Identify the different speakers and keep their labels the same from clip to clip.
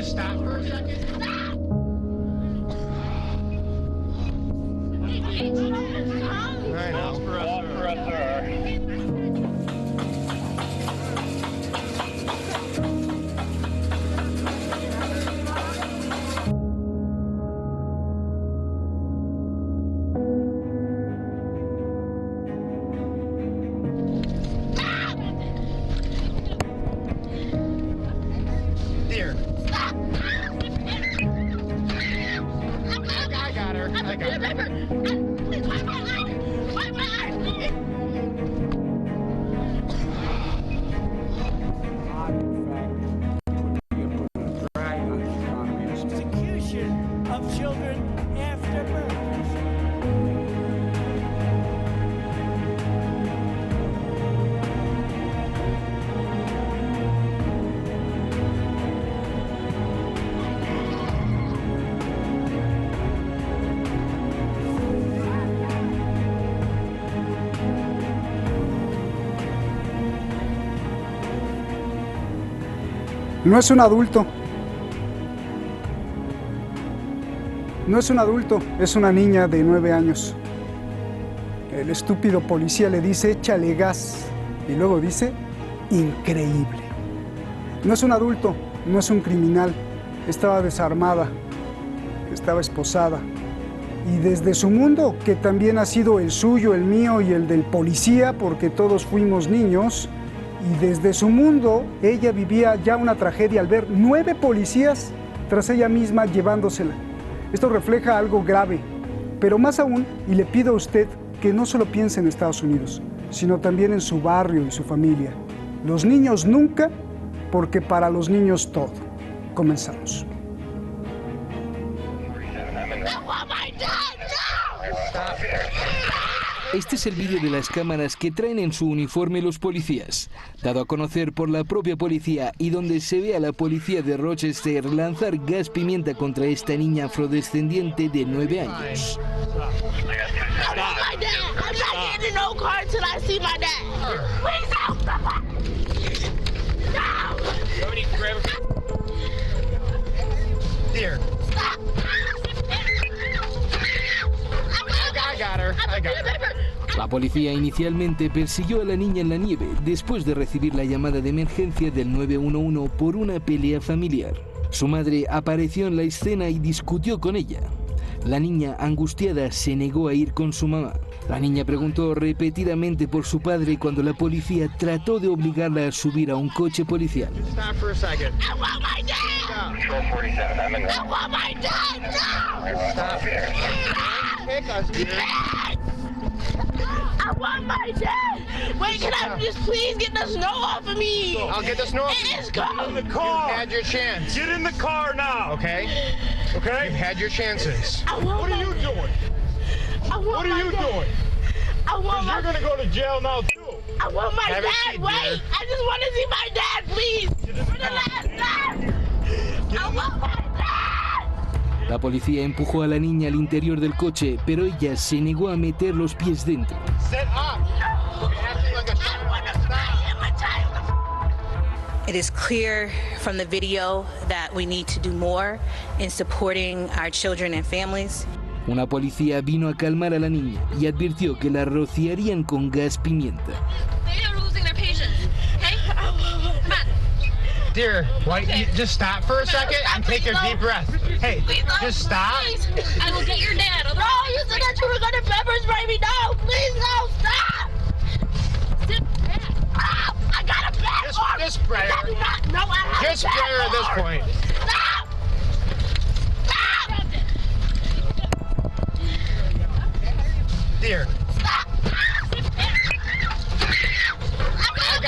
Speaker 1: just stop for a second? I know. Dear. I got her. I got her.
Speaker 2: Execution of children after birth.
Speaker 3: No es un adulto. No es un adulto, es una niña de 9 años. El estúpido policía le dice, échale gas. Y luego dice, increíble. No es un adulto, no es un criminal. Estaba desarmada, estaba esposada. Y desde su mundo, que también ha sido el suyo, el mío y el del policía, porque todos fuimos niños, y desde su mundo, ella vivía ya una tragedia al ver 9 policías tras ella misma llevándosela. Esto refleja algo grave, pero más aún, y le pido a usted que no solo piense en Estados Unidos, sino también en su barrio y su familia. Los niños nunca, porque para los niños todo. Comenzamos.
Speaker 4: Este es el vídeo de las cámaras que traen en su uniforme los policías, dado a conocer por la propia policía y donde se ve a la policía de Rochester lanzar gas pimienta contra esta niña afrodescendiente de 9 años.
Speaker 1: Dear. I got her. I got her.
Speaker 4: La policía inicialmente persiguió a la niña en la nieve después de recibir la llamada de emergencia del 911 por una pelea familiar. Su madre apareció en la escena y discutió con ella. La niña, angustiada, se negó a ir con su mamá. La niña preguntó repetidamente por su padre cuando la policía trató de obligarla a subir a un coche policial.
Speaker 1: Stop for a second.
Speaker 5: I want my dad!
Speaker 6: Control 47, I'm in.
Speaker 5: I want my dad! No!
Speaker 1: Stop. Pick us, dear.
Speaker 5: I want my dad! Wait, can I just please get the snow off of me?
Speaker 1: I'll get the snow off.
Speaker 5: It is cold!
Speaker 2: In the car!
Speaker 1: You've had your chance.
Speaker 2: Get in the car now!
Speaker 1: Okay?
Speaker 2: Okay?
Speaker 1: You've had your chances.
Speaker 5: I want
Speaker 2: What are you doing?
Speaker 5: I want
Speaker 2: What are
Speaker 5: my
Speaker 2: you
Speaker 5: dad.
Speaker 2: doing?
Speaker 5: I want
Speaker 2: You're
Speaker 5: my
Speaker 2: gonna go to jail now too.
Speaker 5: I want my
Speaker 1: Have a
Speaker 5: dad!
Speaker 1: seat,
Speaker 5: Wait!
Speaker 1: dear.
Speaker 5: I just want to see my dad, please! For the last time! I want my dad!
Speaker 4: La policía empujó a la niña al interior del coche, pero ella se negó a meter los pies dentro.
Speaker 1: Sit up. You're acting like a
Speaker 5: I want to cry in my child!
Speaker 7: It is clear from the video that we need to do more in supporting our children and families.
Speaker 4: Una policía vino a calmar a la niña y advirtió que la rociarían con gas pimienta.
Speaker 8: They are losing their patience. Okay? Come on.
Speaker 1: Dear, why, you just stop for a second and take a deep breath. Hey,
Speaker 8: Please, no,
Speaker 1: just stop.
Speaker 8: Please. I will get your dad.
Speaker 5: No, you said that you were going to pepper spray me. No, please, no, stop!
Speaker 8: Sit back.
Speaker 5: Stop! I got a bad arm.
Speaker 1: Just spray her.
Speaker 5: I do not know I have
Speaker 1: Just
Speaker 5: a bad
Speaker 1: spray her at this
Speaker 5: arm.
Speaker 1: point.
Speaker 5: Stop! Stop!
Speaker 1: Dear.
Speaker 5: Stop!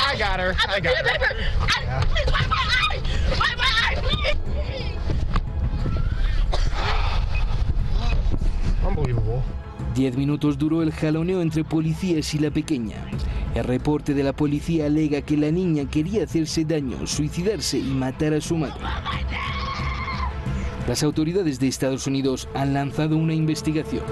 Speaker 1: I got her. I got her.
Speaker 5: Please wipe my eye! Wipe my eye, please!
Speaker 1: Unbelievable.
Speaker 4: 10 minutos duró el jaloneo entre policías y la pequeña. El reporte de la policía alega que la niña quería hacerse daño, suicidarse y matar a su madre. Las autoridades de Estados Unidos han lanzado una investigación.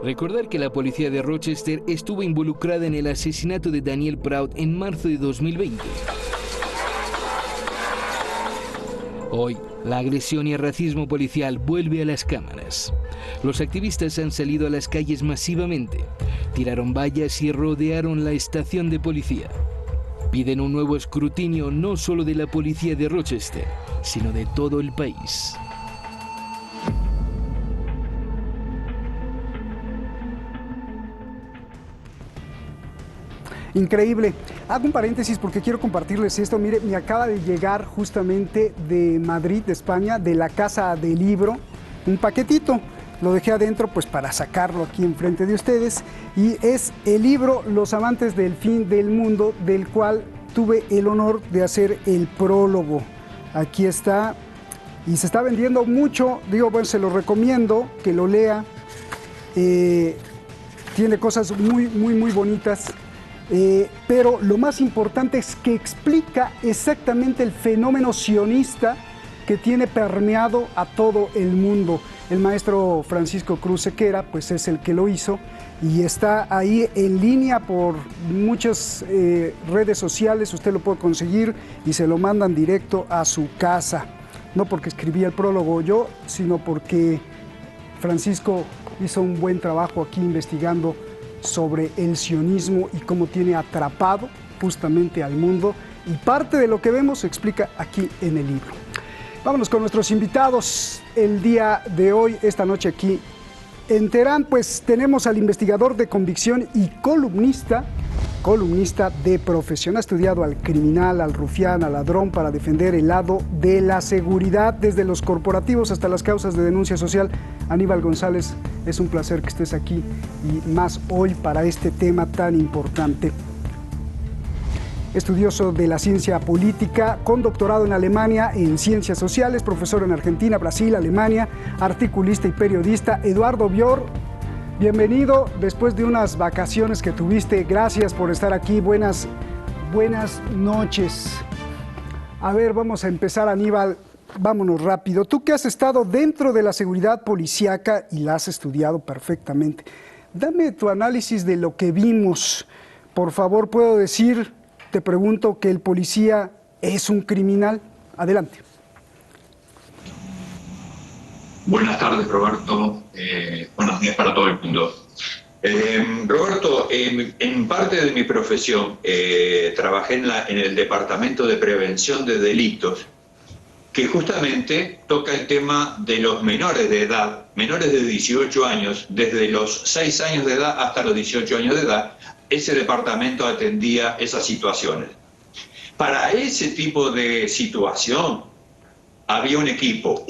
Speaker 4: Recordar que la policía de Rochester estuvo involucrada en el asesinato de Daniel Proud en marzo de 2020. Hoy, la agresión y el racismo policial vuelve a las cámaras. Los activistas han salido a las calles masivamente, tiraron vallas y rodearon la estación de policía. Piden un nuevo escrutinio no solo de la policía de Rochester, sino de todo el país.
Speaker 3: Increíble. Hago un paréntesis porque quiero compartirles esto. Mire, me acaba de llegar justamente de Madrid, de España, de la Casa del Libro, un paquetito. Lo dejé adentro pues para sacarlo aquí enfrente de ustedes. Y es el libro Los amantes del fin del mundo, del cual tuve el honor de hacer el prólogo. Aquí está. Y se está vendiendo mucho. Digo, bueno, se lo recomiendo que lo lea. Tiene cosas muy bonitas. Pero lo más importante es que explica exactamente el fenómeno sionista que tiene permeado a todo el mundo. El maestro Francisco Cruz Sequera pues es el que lo hizo y está ahí en línea por muchas redes sociales. Usted lo puede conseguir y se lo mandan directo a su casa. No porque escribí el prólogo yo, sino porque Francisco hizo un buen trabajo aquí investigando sobre el sionismo y cómo tiene atrapado justamente al mundo, y parte de lo que vemos se explica aquí en el libro. Vámonos con nuestros invitados el día de hoy, esta noche aquí en Teherán. Pues tenemos al investigador de convicción y columnista de profesión. Ha estudiado al criminal, al rufián, al ladrón para defender el lado de la seguridad, desde los corporativos hasta las causas de denuncia social. Aníbal González, es un placer que estés aquí y más hoy para este tema tan importante. Estudioso de la ciencia política, con doctorado en Alemania en ciencias sociales, profesor en Argentina, Brasil, Alemania, articulista y periodista. Eduardo Bior, bienvenido después de unas vacaciones que tuviste. Gracias por estar aquí. Buenas noches. A ver, vamos a empezar, Aníbal. Vámonos rápido. Tú que has estado dentro de la seguridad policíaca y la has estudiado perfectamente, dame tu análisis de lo que vimos. Por favor, ¿puedo decir, te pregunto, que el policía es un criminal? Adelante.
Speaker 6: Buenas tardes, Roberto. Buenos días para todo el mundo. Roberto, en parte de mi profesión trabajé en el Departamento de Prevención de Delitos, que justamente toca el tema de los menores de edad, menores de 18 años, desde los 6 años de edad hasta los 18 años de edad. Ese departamento atendía esas situaciones. Para ese tipo de situación había un equipo,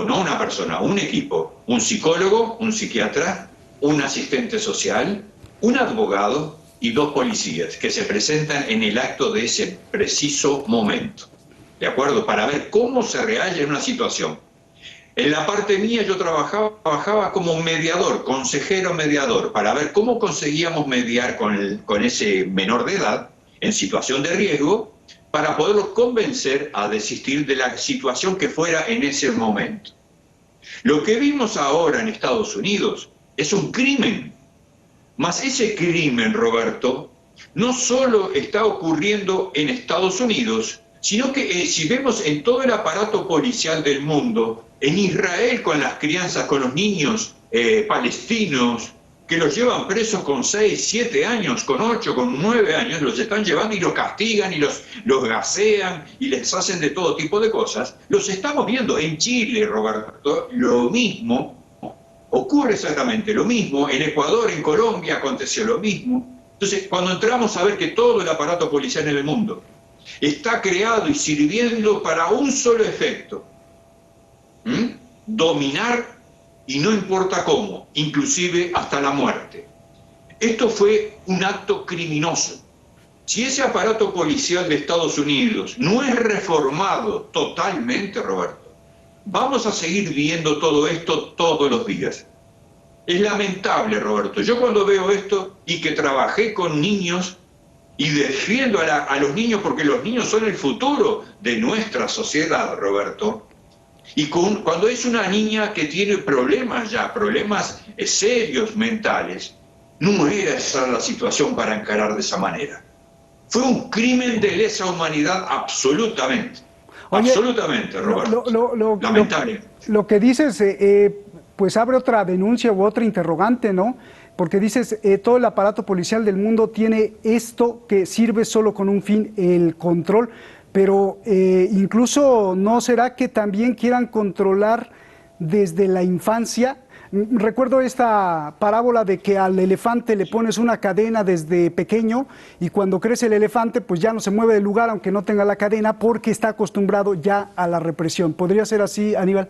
Speaker 6: no una persona, un equipo, un psicólogo, un psiquiatra, un asistente social, un abogado y 2 policías que se presentan en el acto de ese preciso momento. ¿De acuerdo? Para ver cómo se realla en una situación. En la parte mía yo trabajaba como mediador, consejero mediador, para ver cómo conseguíamos mediar con ese menor de edad en situación de riesgo para poderlo convencer a desistir de la situación que fuera en ese momento. Lo que vimos ahora en Estados Unidos es un crimen. Mas ese crimen, Roberto, no solo está ocurriendo en Estados Unidos, sino que si vemos en todo el aparato policial del mundo, en Israel con las crianzas, con los niños palestinos, que los llevan presos con 6, 7 años, con 8, con 9 años, los están llevando y los castigan y los gasean y les hacen de todo tipo de cosas. Los estamos viendo en Chile, Roberto, lo mismo, ocurre exactamente lo mismo, en Ecuador, en Colombia aconteció lo mismo. Entonces, cuando entramos a ver que todo el aparato policial en el mundo está creado y sirviendo para un solo efecto, dominar, y no importa cómo, inclusive hasta la muerte. Esto fue un acto criminoso. Si ese aparato policial de Estados Unidos no es reformado totalmente, Roberto, vamos a seguir viendo todo esto todos los días. Es lamentable, Roberto. Yo cuando veo esto y que trabajé con niños y defiendo a los niños porque los niños son el futuro de nuestra sociedad, Roberto, Y cuando es una niña que tiene problemas ya, problemas serios mentales, no era esa la situación para encarar de esa manera. Fue un crimen de lesa humanidad absolutamente.
Speaker 3: Oye,
Speaker 6: absolutamente, Roberto. Lamentable.
Speaker 3: Lo que dices, pues abre otra denuncia u otra interrogante, ¿no? Porque dices, todo el aparato policial del mundo tiene esto que sirve solo con un fin, el control. Pero incluso, ¿no será que también quieran controlar desde la infancia? Recuerdo esta parábola de que al elefante le pones una cadena desde pequeño y cuando crece el elefante pues ya no se mueve del lugar aunque no tenga la cadena porque está acostumbrado ya a la represión. ¿Podría ser así, Aníbal?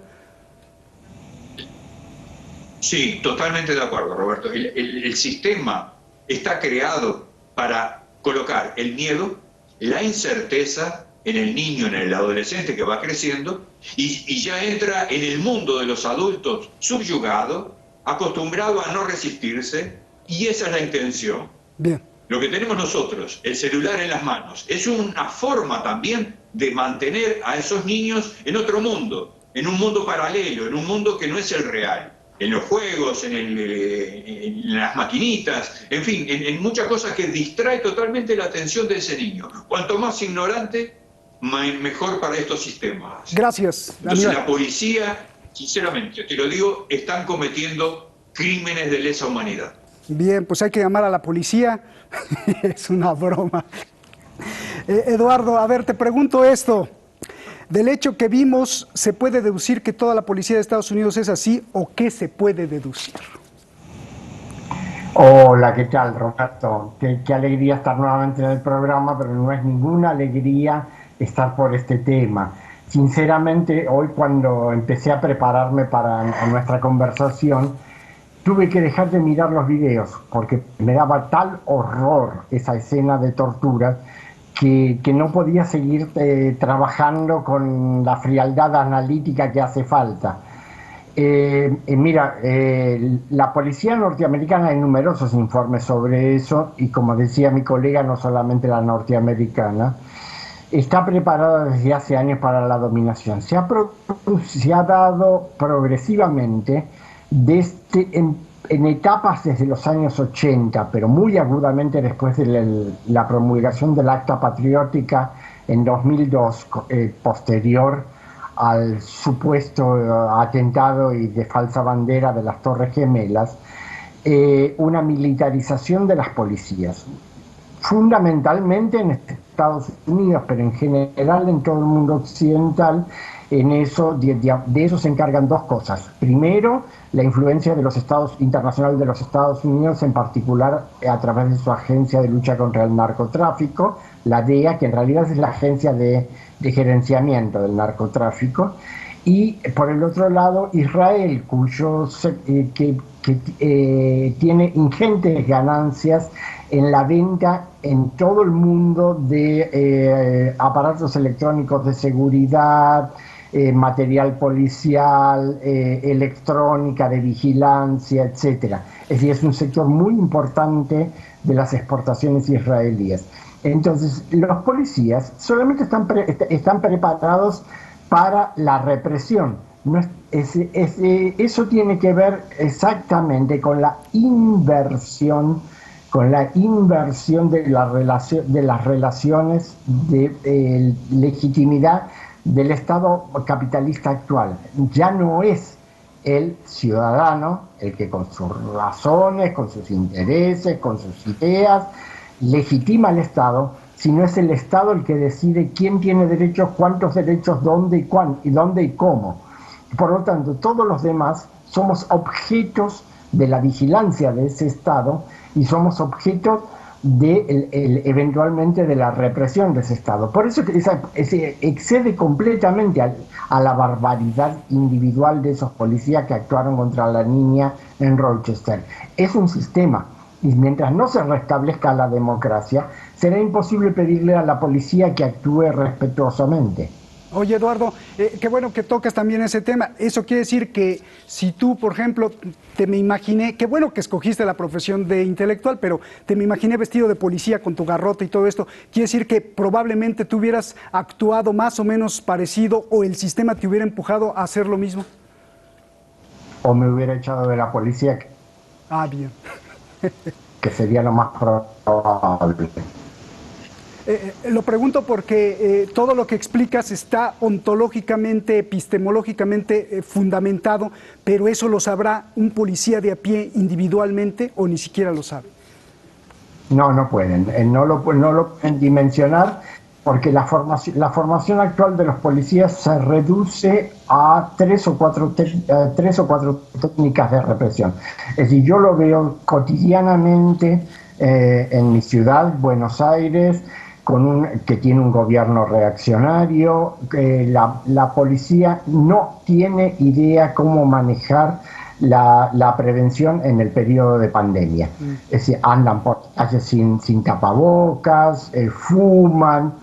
Speaker 6: Sí, totalmente de acuerdo, Roberto. El sistema está creado para colocar el miedo, la incerteza en el niño, en el adolescente que va creciendo y ya entra en el mundo de los adultos subyugado, acostumbrado a no resistirse, y esa es la intención.
Speaker 3: Bien.
Speaker 6: Lo que tenemos nosotros, el celular en las manos, es una forma también de mantener a esos niños en otro mundo, en un mundo paralelo, en un mundo que no es el real. En los juegos, en las maquinitas, en fin, en muchas cosas que distrae totalmente la atención de ese niño. Cuanto más ignorante, mejor para estos sistemas.
Speaker 3: Gracias.
Speaker 6: Entonces la policía, sinceramente, te lo digo, están cometiendo crímenes de lesa humanidad.
Speaker 3: Bien, pues hay que llamar a la policía. Es una broma. Eduardo, a ver, te pregunto esto. Del hecho que vimos, ¿se puede deducir que toda la policía de Estados Unidos es así o qué se puede deducir?
Speaker 9: Hola, ¿qué tal, Roberto? Qué alegría estar nuevamente en el programa, pero no es ninguna alegría estar por este tema. Sinceramente, hoy cuando empecé a prepararme para nuestra conversación, tuve que dejar de mirar los videos porque me daba tal horror esa escena de tortura que no podía seguir trabajando con la frialdad analítica que hace falta. Mira, la policía norteamericana, hay numerosos informes sobre eso, y como decía mi colega, no solamente la norteamericana, está preparada desde hace años para la dominación. Se ha dado progresivamente en etapas desde los años 80, pero muy agudamente después de la promulgación del Acta Patriótica en 2002, posterior al supuesto atentado y de falsa bandera de las Torres Gemelas, una militarización de las policías, fundamentalmente en Estados Unidos, pero en general en todo el mundo occidental. De eso se encargan dos cosas. Primero, la influencia de los internacional de los Estados Unidos, en particular a través de su agencia de lucha contra el narcotráfico, la DEA, que en realidad es la agencia de gerenciamiento del narcotráfico. Y por el otro lado, Israel, que tiene ingentes ganancias en la venta en todo el mundo de aparatos electrónicos de seguridad, material policial, electrónica de vigilancia, etc. Es decir, es un sector muy importante de las exportaciones israelíes. Entonces, los policías solamente están preparados para la represión. Eso tiene que ver exactamente con la inversión de las relaciones de legitimidad del Estado capitalista actual. Ya no es el ciudadano el que con sus razones, con sus intereses, con sus ideas, legitima al Estado, sino es el Estado el que decide quién tiene derechos, cuántos derechos, dónde y cómo. Por lo tanto, todos los demás somos objetos de la vigilancia de ese Estado y somos objetos eventualmente de la represión de ese Estado. Por eso excede completamente a la barbaridad individual de esos policías que actuaron contra la niña en Rochester. Es un sistema, y mientras no se restablezca la democracia, será imposible pedirle a la policía que actúe respetuosamente.
Speaker 3: Oye, Eduardo, qué bueno que tocas también ese tema. Eso quiere decir que si tú, por ejemplo, me imaginé, qué bueno que escogiste la profesión de intelectual, pero me imaginé vestido de policía con tu garrote y todo esto, quiere decir que probablemente tú hubieras actuado más o menos parecido o el sistema te hubiera empujado a hacer lo mismo.
Speaker 9: O me hubiera echado de la policía,
Speaker 3: Bien.
Speaker 9: que sería lo más probable.
Speaker 3: Lo pregunto porque todo lo que explicas está ontológicamente, epistemológicamente fundamentado, pero eso lo sabrá un policía de a pie individualmente o ni siquiera lo sabe.
Speaker 9: No pueden, no lo pueden dimensionar porque la formación actual de los policías se reduce a tres o cuatro técnicas de represión. Es decir, yo lo veo cotidianamente en mi ciudad, Buenos Aires, que tiene un gobierno reaccionario, que la policía no tiene idea cómo manejar la prevención en el periodo de pandemia. Es decir, andan por calles sin tapabocas, fuman,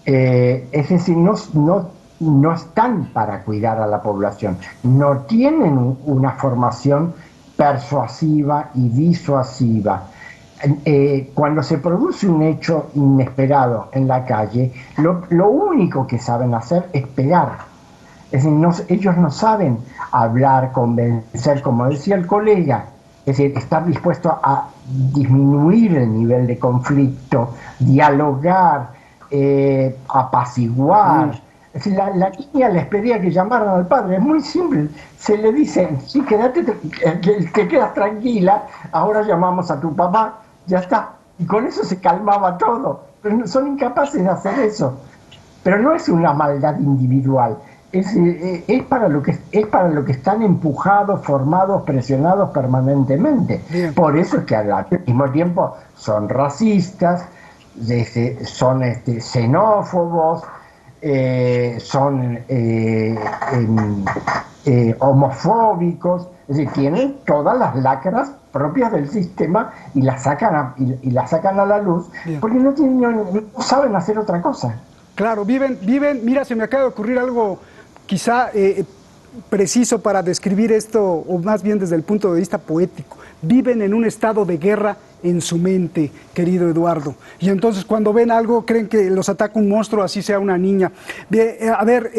Speaker 9: es decir, no están para cuidar a la población, no tienen una formación persuasiva y disuasiva. Cuando se produce un hecho inesperado en la calle, lo único que saben hacer es pegar. Es decir, ellos no saben hablar, convencer, como decía el colega, es decir, estar dispuesto a disminuir el nivel de conflicto, dialogar, apaciguar. Es decir, la niña les pedía que llamaran al padre, es muy simple, se le dice, sí, quédate, te quedas tranquila, ahora llamamos a tu papá, ya está, y con eso se calmaba todo, pero son incapaces de hacer eso. Pero no es una maldad individual, es para lo que están empujados, formados, presionados permanentemente. Bien. Por eso es que al mismo tiempo son racistas, son xenófobos, son homofóbicos, es decir, tienen todas las lacras propias del sistema y las sacan a la luz. Bien. Porque no saben hacer otra cosa.
Speaker 3: Claro, viven, mira, se me acaba de ocurrir algo quizá preciso para describir esto, o más bien desde el punto de vista poético. Viven en un estado de guerra en su mente, querido Eduardo. Y entonces cuando ven algo creen que los ataca un monstruo, así sea una niña. Bien, a ver,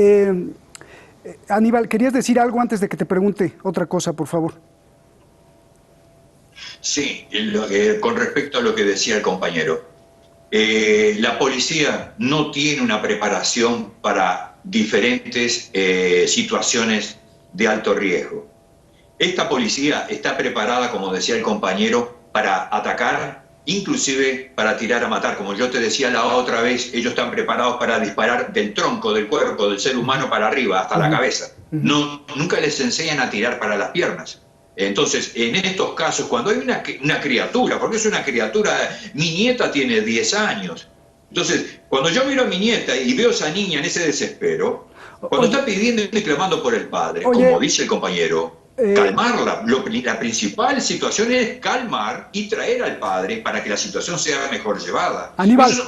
Speaker 3: Aníbal, ¿querías decir algo antes de que te pregunte otra cosa, por favor?
Speaker 6: Sí, con respecto a lo que decía el compañero. La policía no tiene una preparación para diferentes situaciones de alto riesgo. Esta policía está preparada, como decía el compañero, para atacar, inclusive para tirar a matar. Como yo te decía la otra vez, ellos están preparados para disparar del tronco del cuerpo del ser humano para arriba, hasta la cabeza. Nunca les enseñan a tirar para las piernas. Entonces, en estos casos, cuando hay una criatura, porque es una criatura, mi nieta tiene 10 años. Entonces, cuando yo miro a mi nieta y veo a esa niña en ese desespero, cuando está pidiendo y clamando por el padre, como dice el compañero, calmarla. La principal situación es calmar y traer al padre para que la situación sea mejor llevada.
Speaker 3: Aníbal.
Speaker 6: Ellos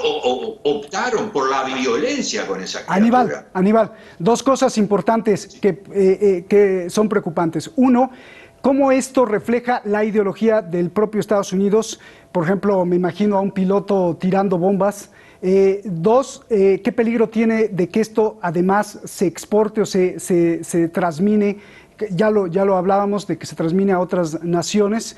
Speaker 6: optaron por la violencia con esa criatura.
Speaker 3: Aníbal, dos cosas importantes que son preocupantes. Uno, ¿cómo esto refleja la ideología del propio Estados Unidos? Por ejemplo, me imagino a un piloto tirando bombas. Dos, ¿qué peligro tiene de que esto además se exporte o se transmine? Ya lo hablábamos de que se transmine a otras naciones.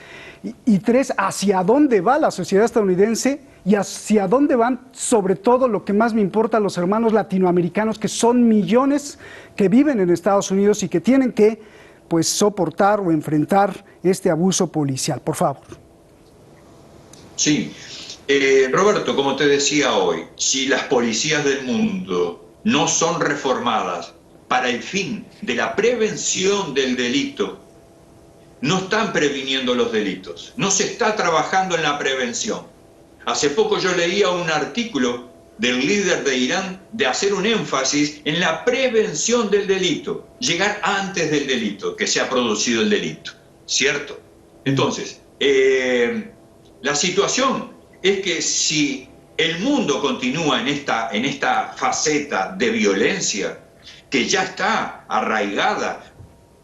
Speaker 3: Y tres, ¿hacia dónde va la sociedad estadounidense? Y hacia dónde van, sobre todo, lo que más me importa, los hermanos latinoamericanos, que son millones que viven en Estados Unidos y que tienen que soportar o enfrentar este abuso policial. Por favor.
Speaker 6: Sí. Roberto, como te decía hoy, si las policías del mundo no son reformadas para el fin de la prevención del delito, no están previniendo los delitos, no se está trabajando en la prevención. Hace poco yo leía un artículo del líder de Irán de hacer un énfasis en la prevención del delito, llegar antes del delito, que se ha producido el delito, ¿cierto? Entonces, la situación es que si el mundo continúa en esta faceta de violencia, que ya está arraigada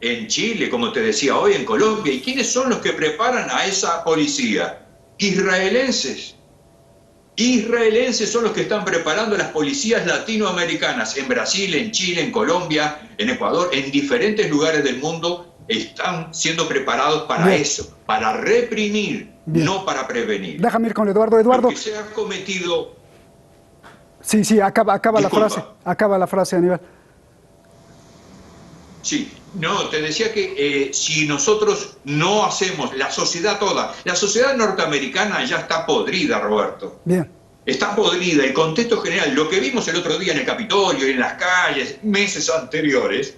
Speaker 6: en Chile, como te decía hoy, en Colombia. ¿Y quiénes son los que preparan a esa policía? Israelenses. Israelenses son los que están preparando las policías latinoamericanas en Brasil, en Chile, en Colombia, en Ecuador, en diferentes lugares del mundo. Están siendo preparados para eso, para reprimir, no para prevenir.
Speaker 3: Déjame ir con Eduardo. Eduardo.
Speaker 6: Lo que se ha cometido...
Speaker 3: Sí, acaba la frase, Aníbal.
Speaker 6: Sí, no, te decía que si nosotros no hacemos, la sociedad toda, la sociedad norteamericana ya está podrida, Roberto.
Speaker 3: Bien.
Speaker 6: Está podrida. El contexto general, lo que vimos el otro día en el Capitolio y en las calles, meses anteriores,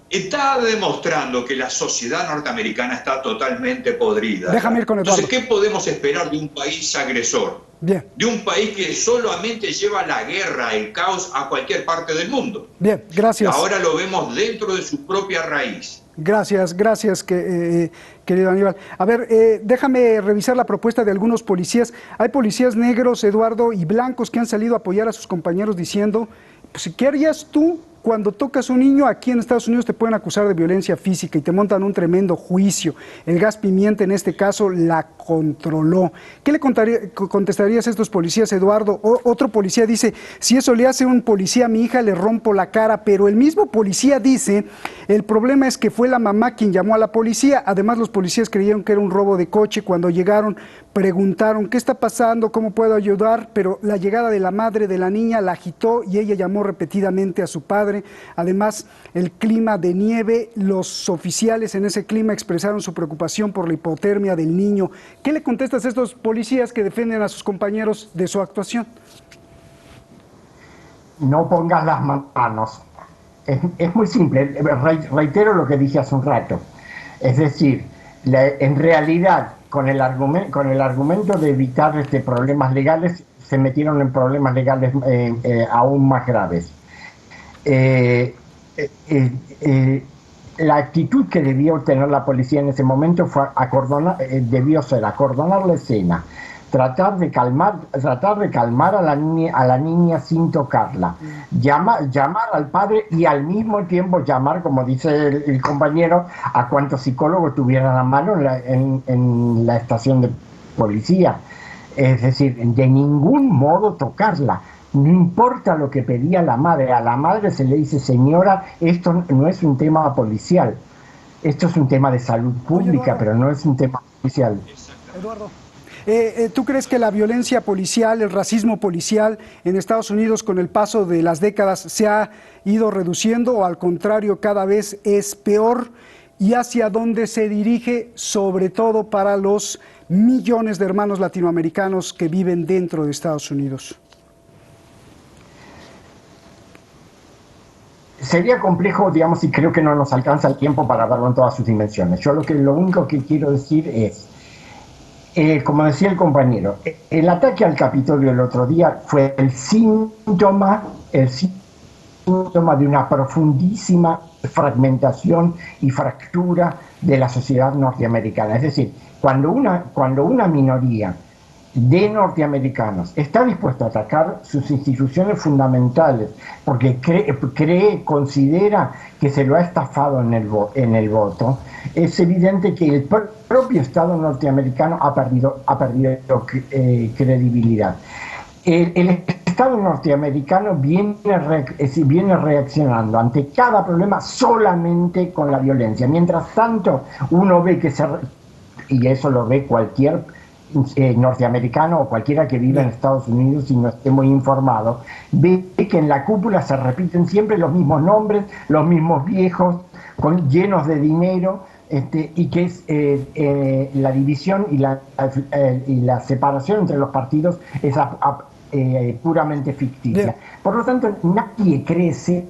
Speaker 6: está demostrando que la sociedad norteamericana está totalmente podrida.
Speaker 3: Déjame ir con Eduardo.
Speaker 6: Entonces, ¿qué podemos esperar de un país agresor?
Speaker 3: Bien.
Speaker 6: De un país que solamente lleva la guerra, el caos a cualquier parte del mundo.
Speaker 3: Bien, gracias.
Speaker 6: Ahora lo vemos dentro de su propia raíz.
Speaker 3: Gracias, querido Aníbal. A ver, déjame revisar la propuesta de algunos policías. Hay policías negros, Eduardo, y blancos que han salido a apoyar a sus compañeros diciendo, pues, ¿qué harías tú cuando tocas a un niño? Aquí en Estados Unidos te pueden acusar de violencia física y te montan un tremendo juicio. El gas pimienta en este caso la controló. ¿Qué le contestarías a estos policías, Eduardo? Otro policía dice, si eso le hace un policía a mi hija, le rompo la cara. Pero el mismo policía dice, el problema es que fue la mamá quien llamó a la policía. Además, los policías creyeron que era un robo de coche. Cuando llegaron, preguntaron, ¿qué está pasando? ¿Cómo puedo ayudar? Pero la llegada de la madre de la niña la agitó y ella llamó repetidamente a su padre. Además, el clima de nieve, los oficiales en ese clima expresaron su preocupación por la hipotermia del niño. ¿Qué le contestas a estos policías que defienden a sus compañeros de su actuación?
Speaker 9: No pongas las manos. Es muy simple, reitero lo que dije hace un rato. Es decir, en realidad, con el argumento de evitar problemas legales, se metieron en problemas legales aún más graves. La actitud que debió tener la policía en ese momento fue debió ser acordonar la escena, tratar de calmar a la niña sin tocarla, llamar al padre y al mismo tiempo llamar, como dice el compañero, a cuantos psicólogos tuvieran a mano en la estación de policía. Es decir, de ningún modo tocarla. No importa lo que pedía la madre, a la madre se le dice, señora, esto no es un tema policial, esto es un tema de salud pública, pero no es un tema policial.
Speaker 3: Eduardo, ¿tú crees que la violencia policial, el racismo policial en Estados Unidos con el paso de las décadas se ha ido reduciendo o al contrario cada vez es peor? ¿Y hacia dónde se dirige, sobre todo para los millones de hermanos latinoamericanos que viven dentro de Estados Unidos?
Speaker 9: Sería complejo, digamos, y creo que no nos alcanza el tiempo para verlo en todas sus dimensiones. Yo lo único que quiero decir es, como decía el compañero, el ataque al Capitolio el otro día fue el síntoma de una profundísima fragmentación y fractura de la sociedad norteamericana. Es decir, cuando una minoría de norteamericanos está dispuesta a atacar sus instituciones fundamentales porque considera que se lo ha estafado en el voto, es evidente que el propio Estado norteamericano ha perdido credibilidad. El Estado norteamericano viene reaccionando ante cada problema solamente con la violencia. Mientras tanto, uno ve y eso lo ve cualquier norteamericano o cualquiera que viva en Estados Unidos y no esté muy informado, ve que en la cúpula se repiten siempre los mismos nombres, los mismos viejos, llenos de dinero, y que es la división y la separación entre los partidos es puramente ficticia. Bien. Por lo tanto, nadie crece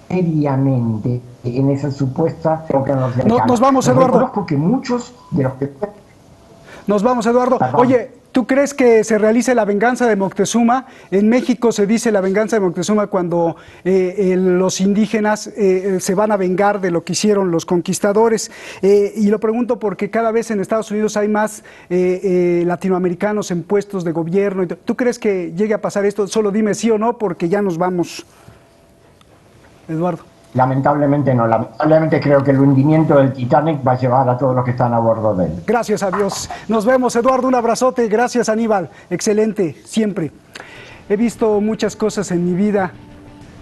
Speaker 9: seriamente en esa supuesta norteamericana.
Speaker 3: Nos vamos, Eduardo.
Speaker 9: Reconozco que muchos de los que...
Speaker 3: Nos vamos, Eduardo. Perdón. Oye, ¿tú crees que se realice la venganza de Moctezuma? En México se dice la venganza de Moctezuma cuando los indígenas se van a vengar de lo que hicieron los conquistadores. Y lo pregunto porque cada vez en Estados Unidos hay más latinoamericanos en puestos de gobierno. ¿Tú crees que llegue a pasar esto? Solo dime sí o no, porque ya nos vamos. Eduardo.
Speaker 9: Lamentablemente no, lamentablemente creo que el hundimiento del Titanic va a llevar a todos los que están a bordo de él.
Speaker 3: Gracias a Dios. Nos vemos, Eduardo, un abrazote. Gracias, Aníbal. Excelente, siempre. He visto muchas cosas en mi vida,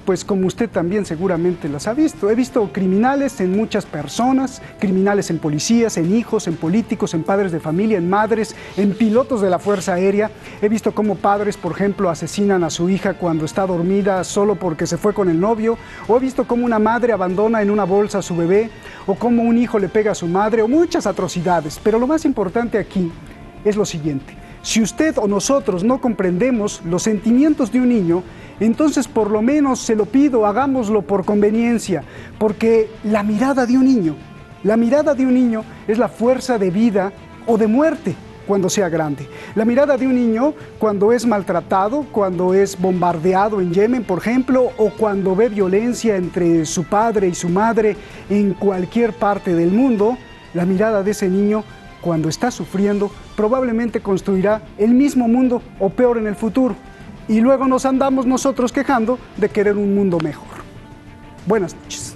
Speaker 3: pues como usted también seguramente las ha visto. He visto criminales en muchas personas, criminales en policías, en hijos, en políticos, en padres de familia, en madres, en pilotos de la Fuerza Aérea. He visto cómo padres, por ejemplo, asesinan a su hija cuando está dormida solo porque se fue con el novio. O he visto cómo una madre abandona en una bolsa a su bebé, o cómo un hijo le pega a su madre, o muchas atrocidades. Pero lo más importante aquí es lo siguiente. Si usted o nosotros no comprendemos los sentimientos de un niño, entonces por lo menos se lo pido, hagámoslo por conveniencia, porque la mirada de un niño es la fuerza de vida o de muerte cuando sea grande. La mirada de un niño cuando es maltratado, cuando es bombardeado en Yemen, por ejemplo, o cuando ve violencia entre su padre y su madre en cualquier parte del mundo, la mirada de ese niño cuando está sufriendo, probablemente construirá el mismo mundo o peor en el futuro. Y luego nos andamos nosotros quejando de querer un mundo mejor. Buenas noches.